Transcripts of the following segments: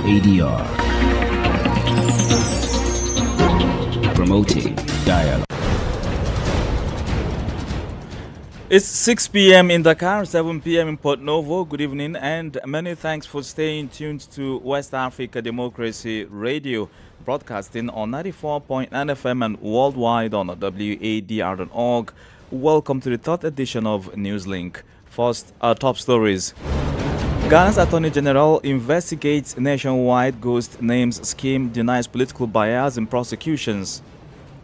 WADR, promoting dialogue. It's 6 p.m. in Dakar, 7 p.m. in Port Novo. Good evening, and many thanks for staying tuned to West Africa Democracy Radio, broadcasting on 94.9 FM and worldwide on WADR.org. Welcome to the third edition of Newslink. First, our top stories. Ghana's Attorney General investigates nationwide ghost names scheme, denies political bias in prosecutions.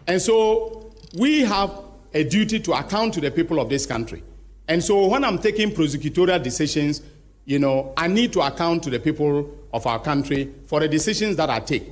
And so we have a duty to account to the people of this country. And so when I'm taking prosecutorial decisions, I need to account to the people of our country for the decisions that I take.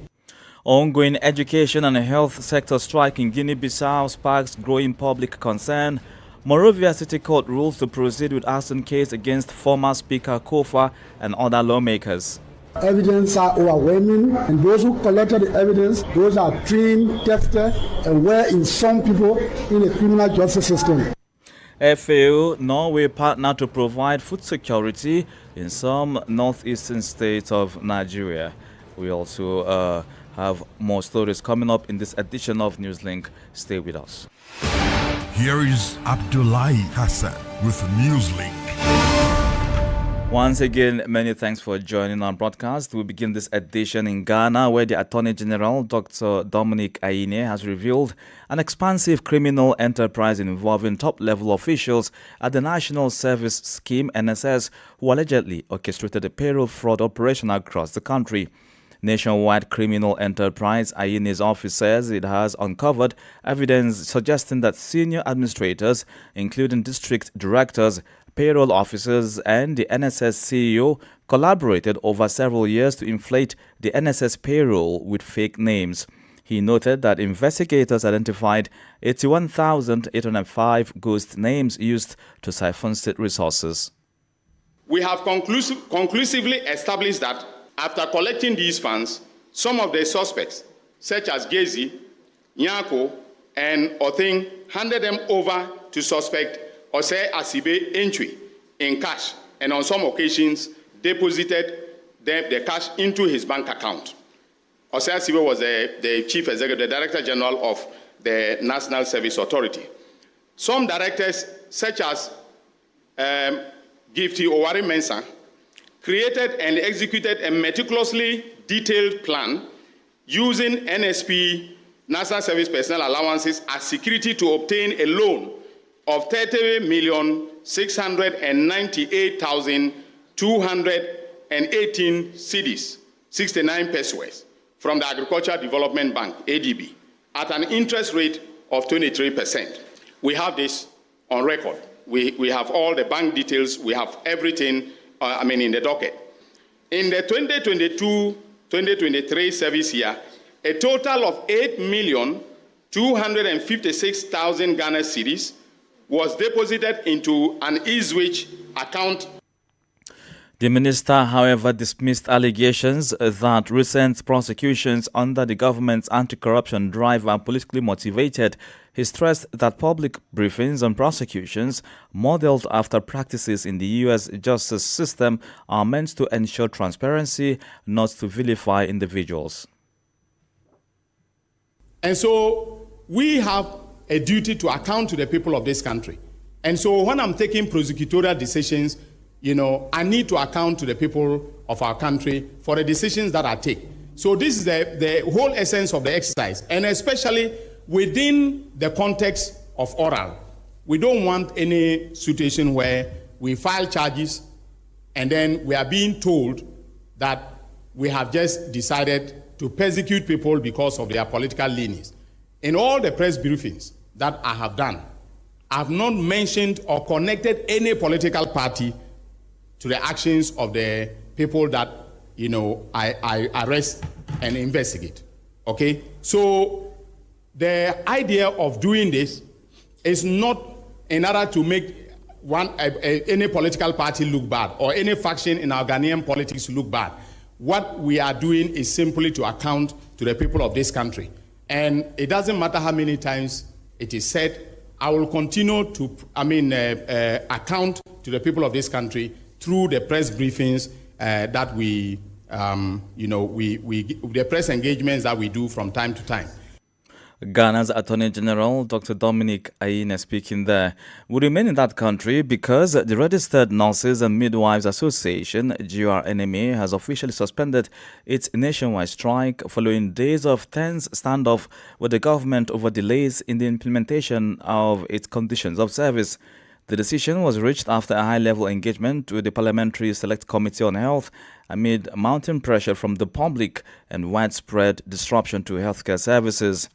Ongoing education and health sector strike in Guinea-Bissau sparks growing public concern. Monrovia City Court rules to proceed with arson case against former Speaker Kofa and other lawmakers. Evidence are overwhelming, and those who collected the evidence, those are trained, tested, and were in some people in the criminal justice system. FAO, Norway partner to provide food security in some northeastern states of Nigeria. We also have more stories coming up in this edition of Newslink. Stay with us. Here is Abdullahi Hassan with Newslink. Once again, many thanks for joining our broadcast. We begin this edition in Ghana, where the Attorney General, Dr. Dominic Ayine, has revealed an expansive criminal enterprise involving top-level officials at the National Service Scheme, NSS, who allegedly orchestrated a payroll fraud operation across the country. Nationwide criminal enterprise, Ayine's office says it has uncovered evidence suggesting that senior administrators, including district directors, payroll officers, and the NSS CEO, collaborated over several years to inflate the NSS payroll with fake names. He noted that investigators identified 81,805 ghost names used to siphon state resources. We have conclusively established that after collecting these funds, some of the suspects, such as Gezi, Nyako, and Othing, handed them over to suspect Osei Asibe Entry in cash, and on some occasions deposited the cash into his bank account. Osei Asibe was the chief executive, the director general of the National Service Authority. Some directors, such as Gifty Owari Mensah, created and executed a meticulously detailed plan using NSP, National Service Personnel Allowances, as security to obtain a loan of 30,698,218 cedis, 69 pesos, from the Agricultural Development Bank, ADB, at an interest rate of 23%. We have this on record. We have all the bank details. We have everything in the docket. In the 2022-2023 service year, a total of 8,256,000 Ghana cedis was deposited into an Eastwich account. The minister, however, dismissed allegations that recent prosecutions under the government's anti-corruption drive are politically motivated. He stressed that public briefings on prosecutions, modeled after practices in the U.S. justice system, are meant to ensure transparency, not to vilify individuals. And so we have a duty to account to the people of this country. And so when I'm taking prosecutorial decisions, I need to account to the people of our country for the decisions that I take. So this is the whole essence of the exercise, and especially within the context of oral. We don't want any situation where we file charges and then we are being told that we have just decided to persecute people because of their political leanings. In all the press briefings that I have done, I have not mentioned or connected any political party to the actions of the people that I arrest and investigate. Okay? So the idea of doing this is not in order to make any political party look bad or any faction in our Ghanaian politics look bad. what we are doing is simply to account to the people of this country. And it doesn't matter how many times it is said, I will continue to, account to the people of this country through the press briefings that we, the press engagements that we do from time to time. Ghana's Attorney General, Dr. Dominic Ayine, speaking there, will remain in that country because the Registered Nurses and Midwives Association, GRNMA, has officially suspended its nationwide strike following days of tense standoff with the government over delays in the implementation of its conditions of service. The decision was reached after a high-level engagement with the Parliamentary Select Committee on Health amid mounting pressure from the public and widespread disruption to healthcare services.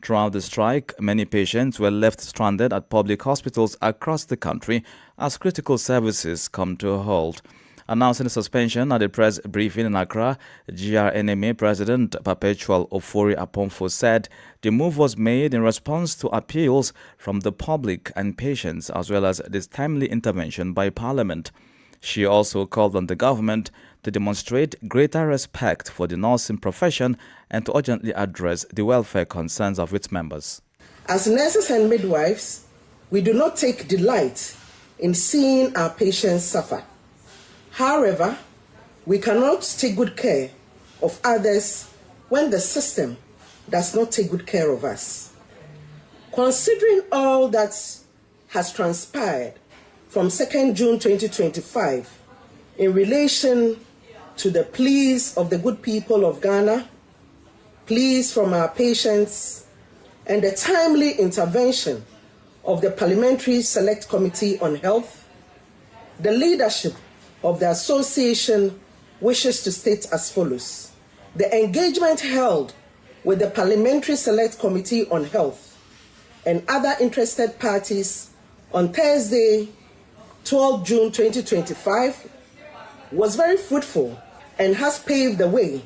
Throughout the strike, many patients were left stranded at public hospitals across the country as critical services come to a halt. Announcing the suspension at a press briefing in Accra, GRNMA President Perpetual Ofori Aponfo said the move was made in response to appeals from the public and patients as well as this timely intervention by Parliament. She also called on the government to demonstrate greater respect for the nursing profession and to urgently address the welfare concerns of its members. As nurses and midwives, we do not take delight in seeing our patients suffer. However, we cannot take good care of others when the system does not take good care of us. Considering all that has transpired from 2nd June 2025 in relation to the pleas of the good people of Ghana, pleas from our patients, and the timely intervention of the Parliamentary Select Committee on Health, the leadership of the association wishes to state as follows. The engagement held with the Parliamentary Select Committee on Health and other interested parties on Thursday, 12 June 2025, was very fruitful and has paved the way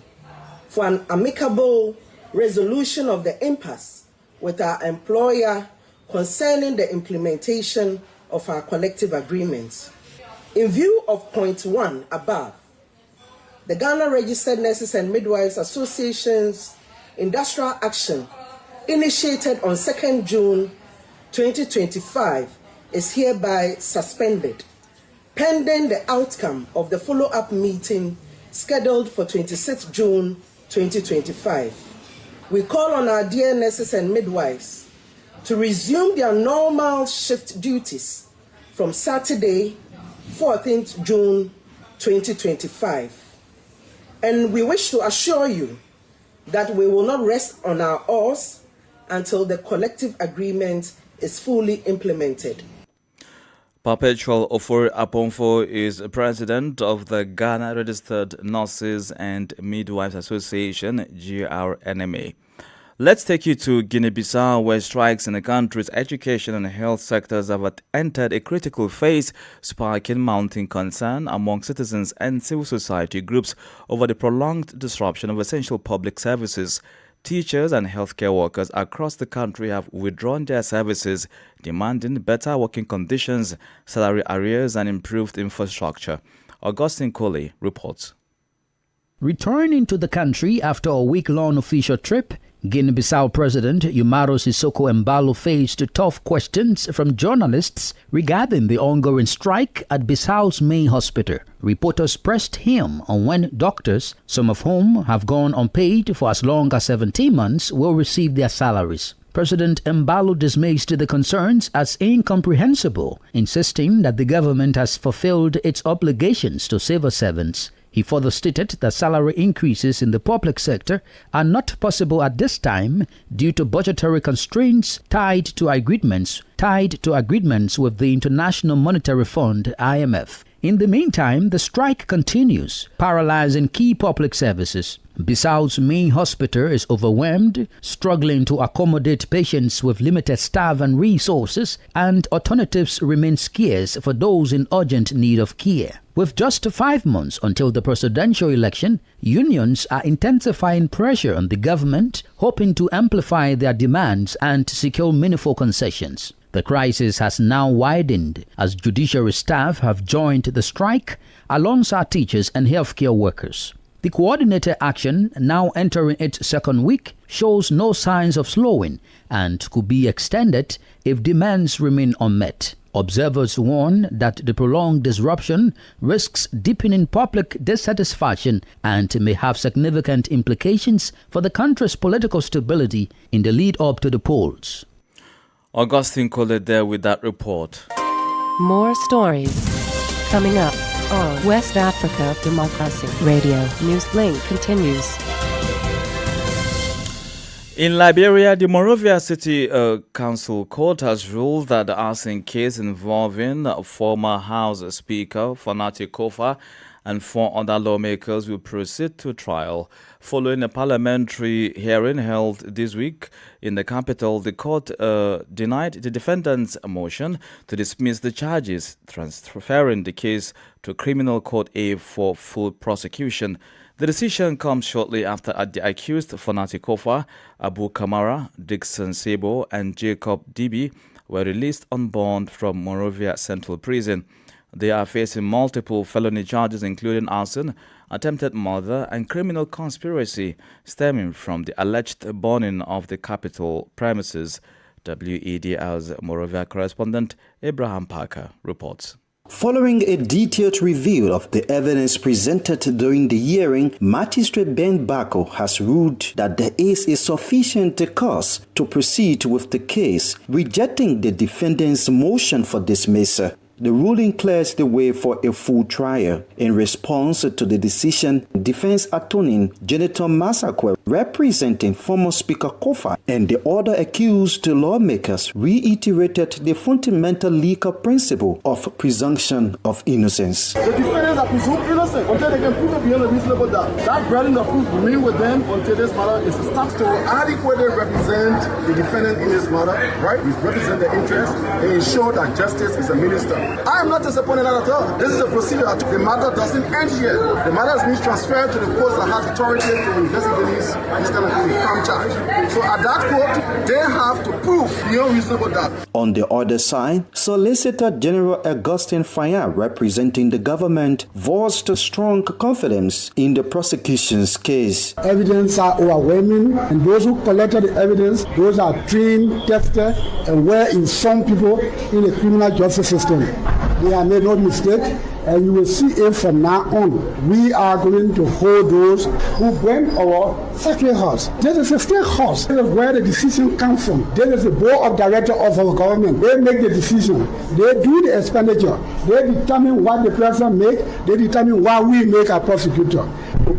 for an amicable resolution of the impasse with our employer concerning the implementation of our collective agreements. In view of point 1 above, the Ghana Registered Nurses and Midwives Association's industrial action initiated on 2nd June 2025 is hereby suspended, pending the outcome of the follow-up meeting scheduled for 26 June 2025. We call on our dear nurses and midwives to resume their normal shift duties from Saturday, 14th June 2025. And we wish to assure you that we will not rest on our oars until the collective agreement is fully implemented. Perpetual Ofori Aponfo is president of the Ghana Registered Nurses and Midwives Association, GRNMA. Let's take you to Guinea-Bissau, where strikes in the country's education and health sectors have entered a critical phase, sparking mounting concern among citizens and civil society groups over the prolonged disruption of essential public services. Teachers and healthcare workers across the country have withdrawn their services, demanding better working conditions, salary arrears, and improved infrastructure. Augustine Coley reports. Returning to the country after a week-long official trip, Guinea-Bissau President Umaro Sissoco Embalo faced tough questions from journalists regarding the ongoing strike at Bissau's main hospital. Reporters pressed him on when doctors, some of whom have gone unpaid for as long as 17 months, will receive their salaries. President Embalo dismissed the concerns as incomprehensible, insisting that the government has fulfilled its obligations to civil servants. He further stated that salary increases in the public sector are not possible at this time due to budgetary constraints tied to agreements with the International Monetary Fund (IMF). In the meantime, the strike continues, paralyzing key public services. Bissau's main hospital is overwhelmed, struggling to accommodate patients with limited staff and resources, and alternatives remain scarce for those in urgent need of care. With just 5 months until the presidential election, unions are intensifying pressure on the government, hoping to amplify their demands and secure meaningful concessions. The crisis has now widened as judiciary staff have joined the strike alongside teachers and healthcare workers. The coordinated action, now entering its second week, shows no signs of slowing and could be extended if demands remain unmet. Observers warn that the prolonged disruption risks deepening public dissatisfaction and may have significant implications for the country's political stability in the lead up to the polls. Augustine Collet there with that report. More stories coming up on West Africa Democracy Radio. Newslink continues. In Liberia, the Monrovia City Council Court has ruled that the arson case involving former House Speaker Fonati Kofa and 4 other lawmakers will proceed to trial. Following a parliamentary hearing held this week in the capital, the court denied the defendant's motion to dismiss the charges, transferring the case to Criminal Court A for full prosecution. The decision comes shortly after the accused Fonati Kofa, Abu Kamara, Dixon Sebo, and Jacob Dibi were released on bond from Monrovia Central Prison. They are facing multiple felony charges including arson, attempted murder, and criminal conspiracy stemming from the alleged burning of the capital premises. WED's Monrovia correspondent Abraham Parker reports. Following a detailed review of the evidence presented during the hearing, Magistrate Ben Bako has ruled that there is a sufficient cause to proceed with the case, rejecting the defendant's motion for dismissal. The ruling clears the way for a full trial. In response to the decision, defense attorney Jennifer Masakwe, representing former Speaker Kofa and the other accused lawmakers, reiterated the fundamental legal principle of presumption of innocence. The defendants are presumed innocent until they can prove it beyond a reasonable doubt. That burden of proof remains with them until this matter is established to adequately represent the defendant in this matter, right? We represent the interest and ensure that justice is administered. I am not disappointed at all. This is a procedure. The matter doesn't end yet. The matter is being transferred to the court that has authority to investigate this kind of crime charge. So at that court, they have to prove beyond reasonable doubt. On the other side, Solicitor General Augustine Fayard, representing the government, voiced strong confidence in the prosecution's case. Evidence are overwhelming, and those who collected the evidence, those are trained, tested, and were in some people in the criminal justice system. They have made no mistake, and you will see it from now on. We are going to hold those who bring our sacred house. This is a state house. This is where the decision comes from. This is the board of directors of our government. They make the decision. They do the expenditure. They determine what the president make. They determine what we make a prosecutor.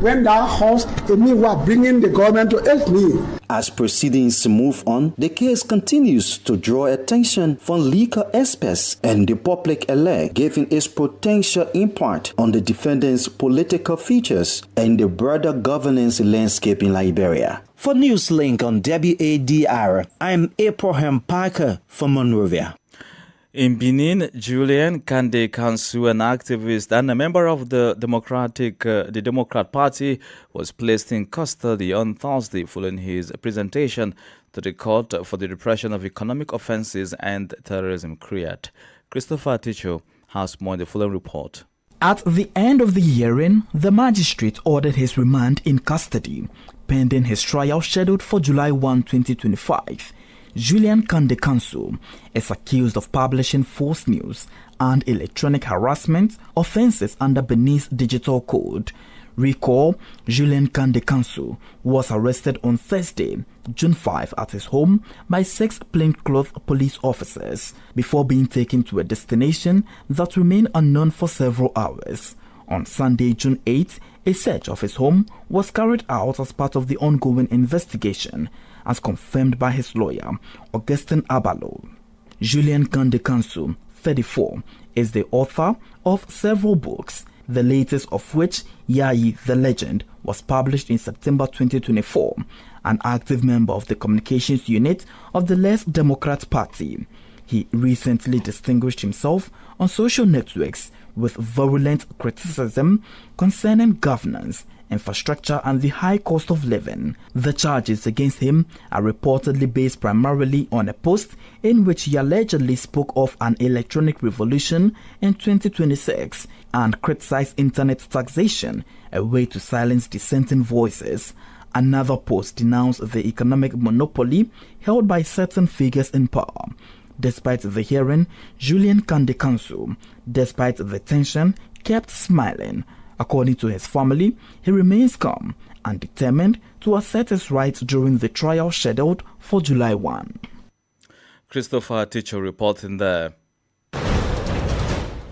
When that house, it means we are bringing the government to its knees. As proceedings move on, the case continues to draw attention from legal experts and the public alike, giving its potential impact on the defendant's political features and the broader governance landscape in Liberia. For Newslink on WADR, I'm Abraham Parker from Monrovia. In Benin, Julian Kande Kansu, an activist and a member of the Democrat Party, was placed in custody on Thursday following his presentation to the court for the repression of economic offenses and terrorism CREAT. Christopher Ticho has more in the following report. At the end of the hearing, the magistrate ordered his remand in custody, pending his trial scheduled for July 1, 2025. Julian Kande Kansu is accused of publishing false news and electronic harassment offenses under Benin's Digital Code. Recall, Julian Kande Kansu was arrested on Thursday, June 5, at his home by 6 plainclothes police officers before being taken to a destination that remained unknown for several hours. On Sunday, June 8, a search of his home was carried out as part of the ongoing investigation, as confirmed by his lawyer, Augustin Abalo. Julian Kande Kansu, 34, is the author of several books, the latest of which, Yayi the Legend, was published in September 2024, an active member of the communications unit of the Left Democrat Party. He recently distinguished himself on social networks with virulent criticism concerning governance infrastructure, and the high cost of living. The charges against him are reportedly based primarily on a post in which he allegedly spoke of an electronic revolution in 2026 and criticized internet taxation, a way to silence dissenting voices. Another post denounced the economic monopoly held by certain figures in power. Despite the hearing, Julian Kandekansu, despite the tension, kept smiling. According to his family, he remains calm and determined to assert his rights during the trial scheduled for July 1. Christopher Ticho reporting there.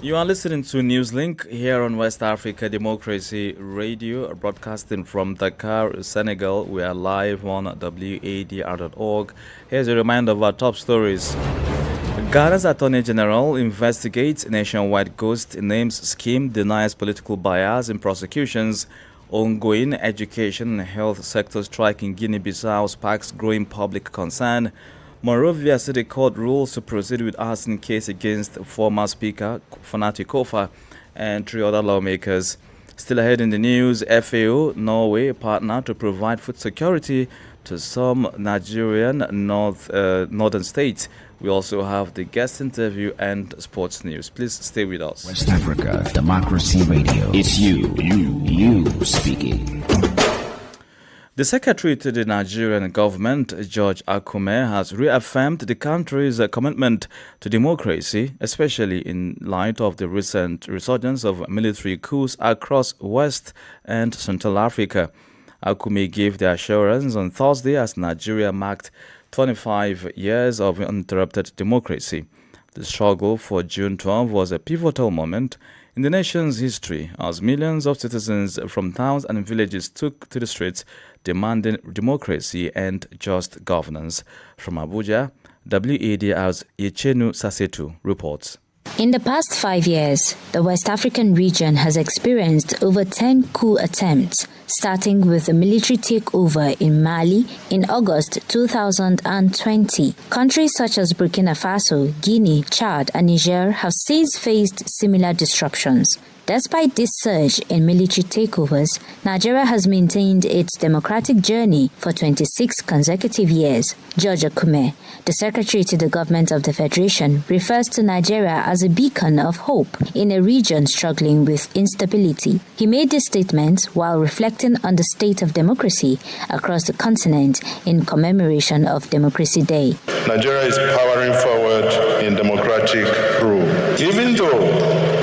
You are listening to Newslink here on West Africa Democracy Radio, broadcasting from Dakar, Senegal. We are live on wadr.org. Here's a reminder of our top stories. Ghana's Attorney General investigates nationwide ghost names scheme, denies political bias in prosecutions. Ongoing education and health sector strike in Guinea-Bissau sparks growing public concern. Monrovia City Court rules to proceed with arson case against former Speaker Fanati Kofa and 3 other lawmakers. Still ahead in the news, FAO, Norway, partner to provide food security to some Nigerian northern states. We also have the guest interview and sports news. Please stay with us. West Africa Democracy Radio. It's you speaking. The Secretary to the Nigerian government, George Akume, has reaffirmed the country's commitment to democracy, especially in light of the recent resurgence of military coups across West and Central Africa. Akume gave the assurance on Thursday as Nigeria marked 25 years of uninterrupted democracy. The struggle for June 12 was a pivotal moment in the nation's history as millions of citizens from towns and villages took to the streets demanding democracy and just governance. From Abuja, WADR's Yechenu Sasetu reports. In the past 5 years, the West African region has experienced over 10 coup attempts, starting with the military takeover in Mali in August 2020. Countries such as Burkina Faso, Guinea, Chad, and Niger have since faced similar disruptions. Despite this surge in military takeovers, Nigeria has maintained its democratic journey for 26 consecutive years. George Akume, the Secretary to the Government of the Federation, refers to Nigeria as a beacon of hope in a region struggling with instability. He made this statement while reflecting on the state of democracy across the continent in commemoration of Democracy Day. Nigeria is powering forward in democratic rule. Even though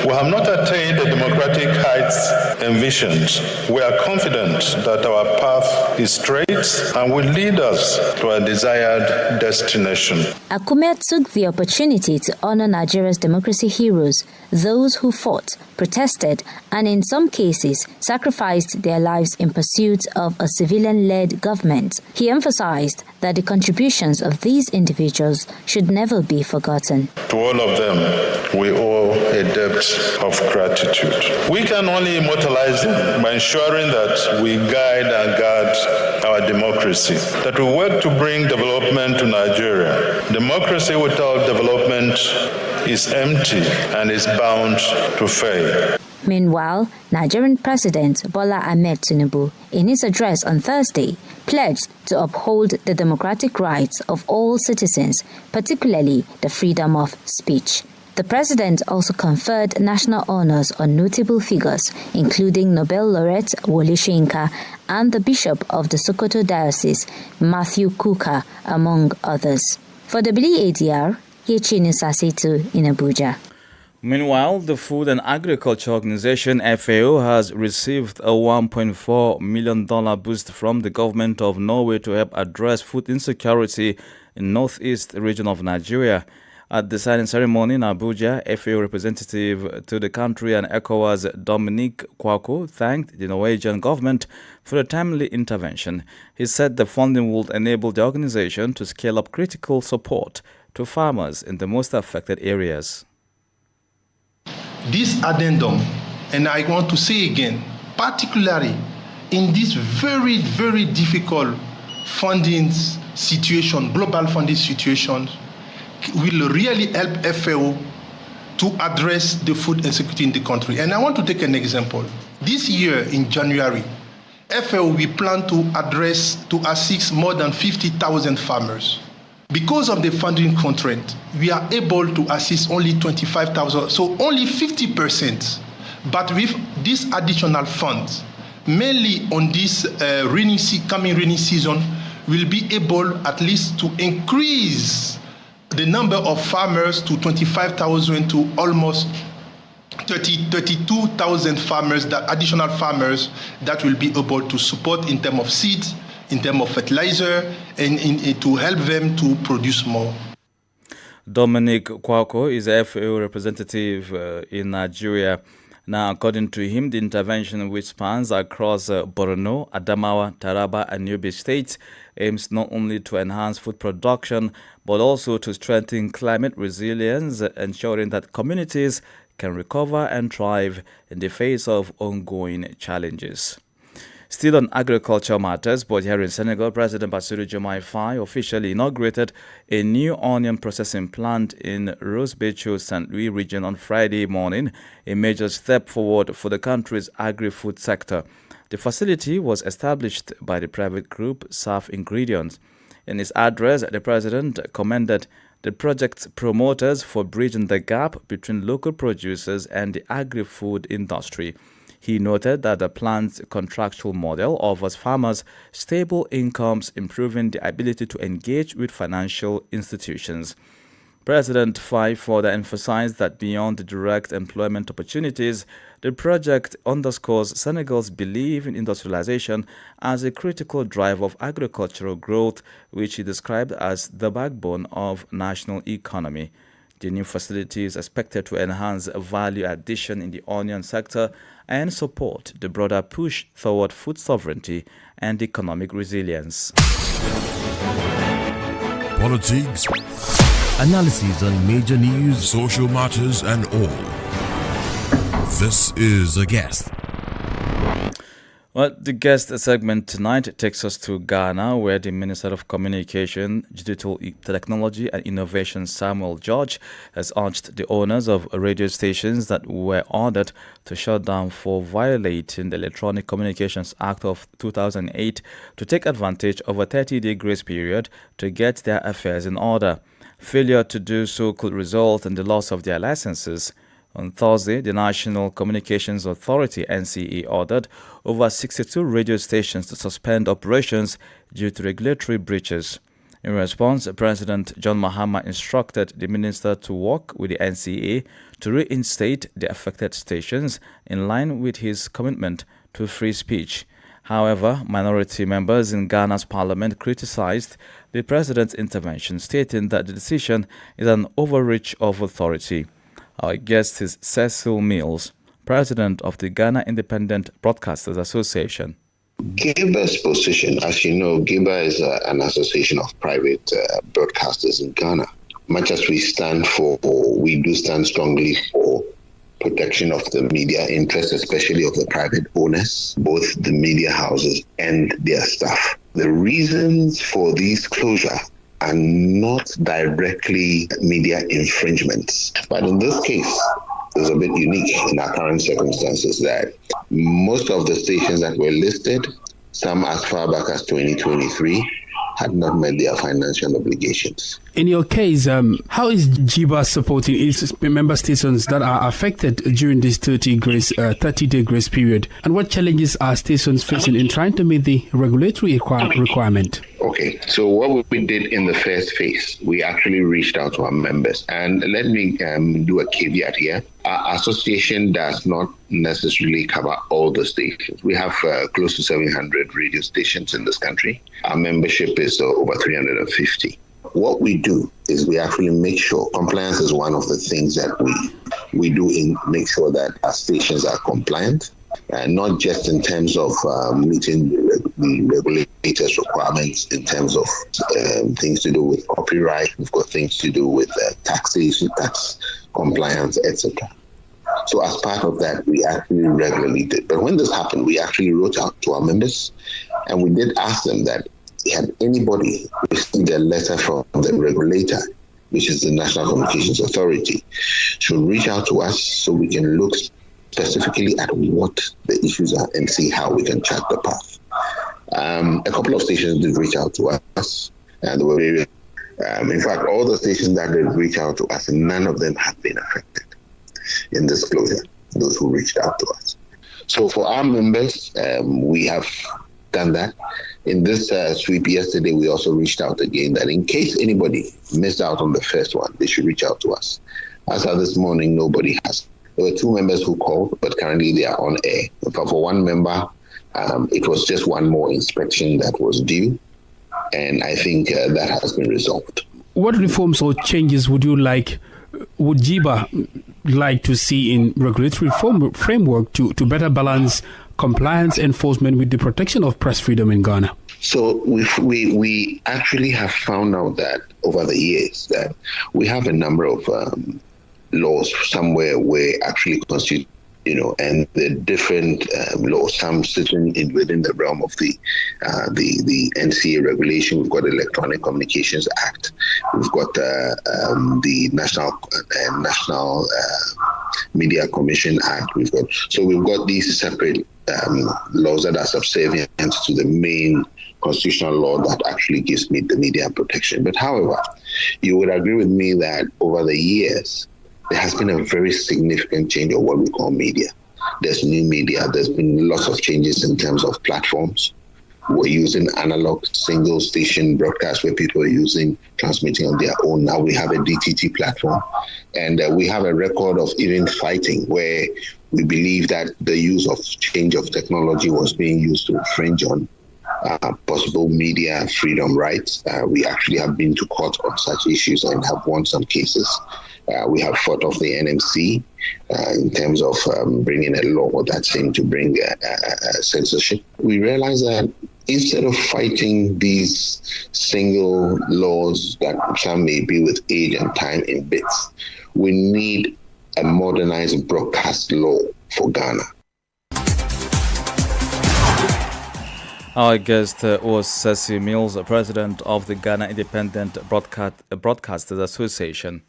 we have not attained the democratic heights envisioned, we are confident that our path is straight and will lead us to a desired destination. Akume took the opportunity to honor Nigeria's democracy heroes, those who fought, protested, and in some cases sacrificed their lives in pursuit of a civilian-led government. He emphasized that the contributions of these individuals should never be forgotten. To all of them, we owe a debt of gratitude. We can only immortalize them by ensuring that we guide and guard our democracy, that we work to bring development to Nigeria. Democracy without development is empty and is bound to fail. Meanwhile, Nigerian President Bola Ahmed Tinubu, in his address on Thursday, pledged to uphold the democratic rights of all citizens, particularly the freedom of speech. The president also conferred national honors on notable figures, including Nobel laureate Wole Soyinka and the Bishop of the Sokoto Diocese, Matthew Kuka, among others. For WADR, Yechinu Sasetu in Abuja. Meanwhile, the Food and Agriculture Organization, FAO, has received a $1.4 million boost from the government of Norway to help address food insecurity in northeast region of Nigeria. At the signing ceremony in Abuja, FAO representative to the country and ECOWAS Dominic Kwako thanked the Norwegian government for the timely intervention. He said the funding would enable the organization to scale up critical support to farmers in the most affected areas. This addendum, and I want to say again, particularly in this very, very difficult funding situation, global funding situation, will really help FAO to address the food insecurity in the country. And I want to take an example. This year in January, FAO, we plan to assist more than 50,000 farmers. Because of the funding constraint, we are able to assist only 25,000, so only 50%. But with these additional funds, mainly on this coming rainy season, we'll be able at least to increase the number of farmers to 25,000 to almost 32,000 farmers, additional farmers that will be able to support in terms of seeds, in terms of fertilizer, and to help them to produce more. Dominic Kwako is a FAO representative in Nigeria. Now, according to him, the intervention, which spans across Borno, Adamawa, Taraba, and Yobe states, aims not only to enhance food production, but also to strengthen climate resilience, ensuring that communities can recover and thrive in the face of ongoing challenges. Still on agriculture matters, but here in Senegal, President Bassirou Diomaye Faye officially inaugurated a new onion processing plant in Rosebecho, St. Louis region on Friday morning, a major step forward for the country's agri-food sector. The facility was established by the private group Surf Ingredients. In his address, the president commended the project's promoters for bridging the gap between local producers and the agri-food industry. He noted that the plant's contractual model offers farmers stable incomes, improving the ability to engage with financial institutions. President Faye further emphasized that beyond the direct employment opportunities, the project underscores Senegal's belief in industrialization as a critical driver of agricultural growth, which he described as the backbone of national economy. The new facility is expected to enhance value addition in the onion sector and support the broader push toward food sovereignty and economic resilience. Politics, analysis on major news, social matters, and all. This is A Guest. Well, the guest segment tonight takes us to Ghana, where the Minister of Communication, Digital Technology and Innovation, Samuel George, has urged the owners of radio stations that were ordered to shut down for violating the Electronic Communications Act of 2008 to take advantage of a 30-day grace period to get their affairs in order. Failure to do so could result in the loss of their licenses. On Thursday, the National Communications Authority, NCA, ordered over 62 radio stations to suspend operations due to regulatory breaches. In response, President John Mahama instructed the minister to work with the NCA to reinstate the affected stations in line with his commitment to free speech. However, minority members in Ghana's parliament criticized the president's intervention, stating that the decision is an overreach of authority. Our guest is Cecil Mills, president of the Ghana Independent Broadcasters Association. GIBA's position, as you know, GIBA is an association of private broadcasters in Ghana. Much as we do stand strongly for protection of the media interests, especially of the private owners, both the media houses and their staff. The reasons for these closure are not directly media infringements. But in this case, it's a bit unique in our current circumstances that most of the stations that were listed, some as far back as 2023, had not met their financial obligations. In your case, how is GIBA supporting its member stations that are affected during this 30-day grace period? And what challenges are stations facing in trying to meet the regulatory requirement? Okay, so what we did in the first phase, we actually reached out to our members. And let me do a caveat here. Our association does not necessarily cover all the stations. We have close to 700 radio stations in this country. Our membership is over 350. What we do is we actually make sure compliance is one of the things that we do in make sure that our stations are compliant, not just in terms of meeting the regulators' requirements in terms of things to do with copyright. We've got things to do with taxation, tax compliance, etc. So as part of that, we actually regularly did. But when this happened, we actually wrote out to our members and we did ask them that had anybody received a letter from the regulator, which is the National Communications Authority, should reach out to us so we can look specifically at what the issues are and see how we can chart the path. A couple of stations did reach out to us, and there were various. In fact, all the stations that did reach out to us, none of them have been affected in this closure, those who reached out to us. So for our members, we have done that. In this sweep yesterday, we also reached out again that in case anybody missed out on the first one, they should reach out to us. As of this morning, nobody has. There were 2 members who called, but currently they are on air. But for one member, it was just one more inspection that was due. And I think that has been resolved. What reforms or changes would JIBA like to see in regulatory framework to better balance compliance enforcement with the protection of press freedom in Ghana? So we actually have found out that over the years that we have a number of laws somewhere where actually constitute, and the different laws, some sitting within the realm of the NCA regulation. We've got the Electronic Communications Act. We've got the National Media Commission Act. We've got these separate laws that are subservient to the main constitutional law that actually gives me the media protection. But however, you would agree with me that over the years, there has been a very significant change of what we call media. There's new media. There's been lots of changes in terms of platforms. We're using analog single station broadcast where people are transmitting on their own. Now we have a DTT platform. And we have a record of even fighting where we believe that the use of change of technology was being used to infringe on possible media freedom rights. We actually have been to court on such issues and have won some cases. We have fought off the NMC in terms of bringing a law that seemed to bring censorship. We realized that instead of fighting these single laws that some may be with age and time in bits, we need a modernized broadcast law for Ghana. Our guest was Ceci Mills, president of the Ghana Independent Broadcasters Association.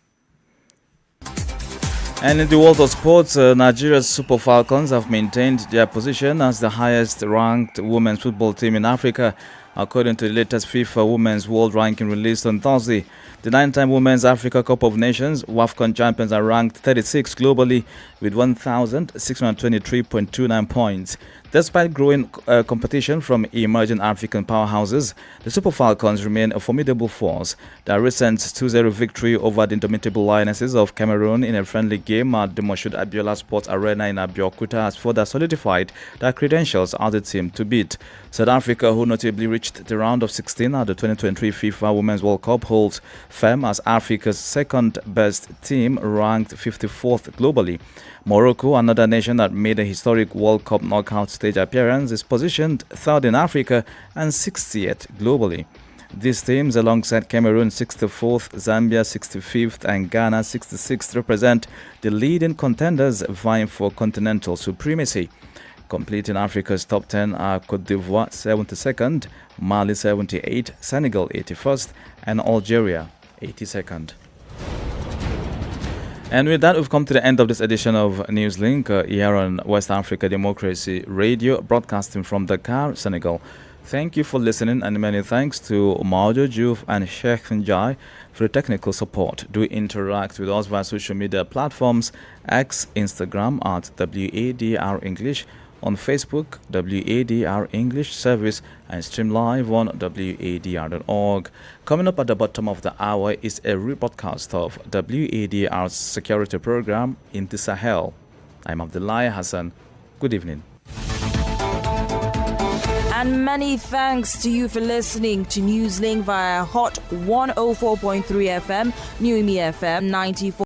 And in the world of sports, Nigeria's Super Falcons have maintained their position as the highest-ranked women's football team in Africa, according to the latest FIFA Women's World Ranking released on Thursday. The 9-time Women's Africa Cup of Nations WAFCON champions are ranked 36 globally with 1,623.29 points. Despite growing competition from emerging African powerhouses, the Super Falcons remain a formidable force. Their recent 2-0 victory over the indomitable Lionesses of Cameroon in a friendly game at the Moshood Abiola Sports Arena in Abeokuta has further solidified their credentials as the team to beat. South Africa, who notably reached the round of 16 at the 2023 FIFA Women's World Cup, holds firm as Africa's second-best team, ranked 54th globally. Morocco, another nation that made a historic World Cup knockout stage appearance, is positioned third in Africa and 60th globally. These teams, alongside Cameroon 64th, Zambia 65th, and Ghana 66th, represent the leading contenders vying for continental supremacy. Completing Africa's top 10 are Cote d'Ivoire 72nd, Mali 78th, Senegal 81st, and Algeria 82nd. And with that, we've come to the end of this edition of Newslink here on West Africa Democracy Radio, broadcasting from Dakar, Senegal. Thank you for listening, and many thanks to Maudio Juf and Sheikh Njai for the technical support. Do interact with us via social media platforms, X, Instagram at WADR English, on Facebook, WADR English Service, and stream live on WADR.org. Coming up at the bottom of the hour is a rebroadcast of WADR's security program in the Sahel. I'm Abdullah Hassan. Good evening. And many thanks to you for listening to Newslink via Hot 104.3 FM, New Me FM 94.